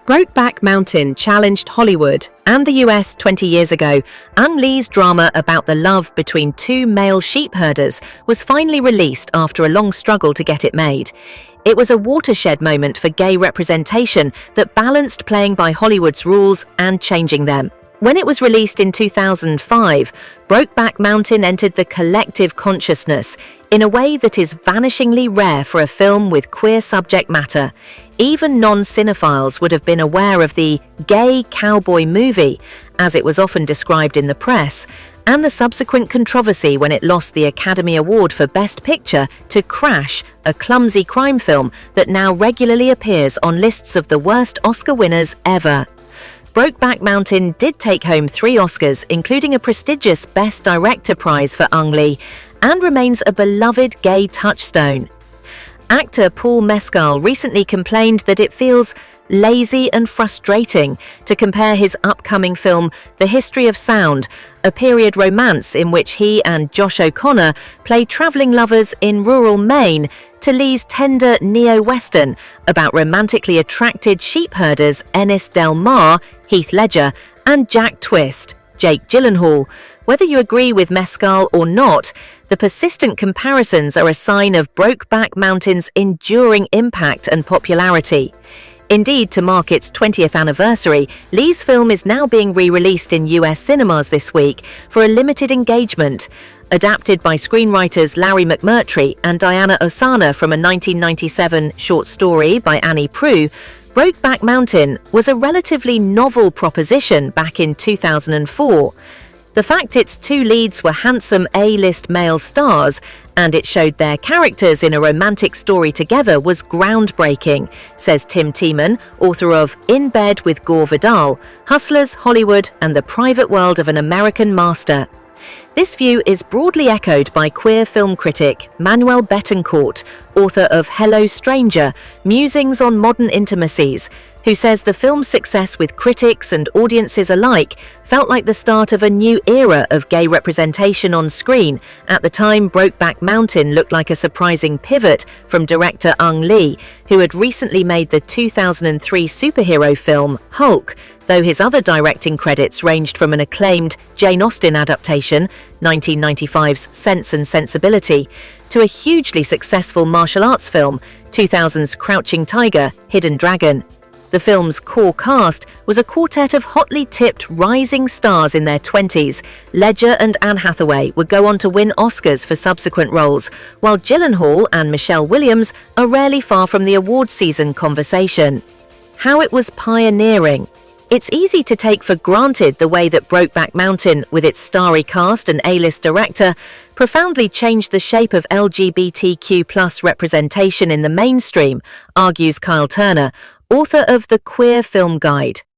Brokeback Mountain challenged Hollywood and the US 20 years ago. Ang Lee's drama about the love between two male sheep herders was finally released after a long struggle to get it made. It was a watershed moment for gay representation that balanced playing by Hollywood's rules and changing them. When it was released in 2005, Brokeback Mountain entered the collective consciousness in a way that is vanishingly rare for a film with queer subject matter. Even non-cinephiles would have been aware of the gay cowboy movie, as it was often described in the press, and the subsequent controversy when it lost the Academy Award for Best Picture to Crash, a clumsy crime film that now regularly appears on lists of the worst Oscar winners ever. Brokeback Mountain did take home 3 Oscars, including a prestigious Best Director prize for Ang Lee, and remains a beloved gay touchstone. Actor Paul Mescal recently complained that it feels lazy and frustrating to compare his upcoming film The History of Sound, a period romance in which he and Josh O'Connor play traveling lovers in rural Maine, to Lee's tender neo-western about romantically attracted sheep herders Ennis Del Mar, Heath Ledger, and Jack Twist, Jake Gyllenhaal. Whether you agree with Mescal or not, the persistent comparisons are a sign of Brokeback Mountain's enduring impact and popularity. Indeed, to mark its 20th anniversary, Lee's film is now being re-released in US cinemas this week for a limited engagement. Adapted by screenwriters Larry McMurtry and Diana Ossana from a 1997 short story by Annie Proulx, Brokeback Mountain was a relatively novel proposition back in 2004. The fact its 2 leads were handsome A-list male stars and it showed their characters in a romantic story together was groundbreaking, says Tim Tiemann, author of In Bed with Gore Vidal, Hustlers, Hollywood, and the Private World of an American Master. This view is broadly echoed by queer film critic Manuel Betancourt, author of Hello Stranger, Musings on Modern Intimacies, who says the film's success with critics and audiences alike felt like the start of a new era of gay representation on screen. At the time, Brokeback Mountain looked like a surprising pivot from director Ang Lee, who had recently made the 2003 superhero film Hulk, though his other directing credits ranged from an acclaimed Jane Austen adaptation, 1995's Sense and Sensibility, to a hugely successful martial arts film, 2000's Crouching Tiger, Hidden Dragon. The film's core cast was a quartet of hotly tipped rising stars in their 20s. Ledger and Anne Hathaway would go on to win Oscars for subsequent roles, while Gyllenhaal and Michelle Williams are rarely far from the award season conversation. How it was pioneering. It's easy to take for granted the way that Brokeback Mountain, with its starry cast and A-list director, profoundly changed the shape of LGBTQ+ representation in the mainstream, argues Kyle Turner, author of The Queer Film Guide.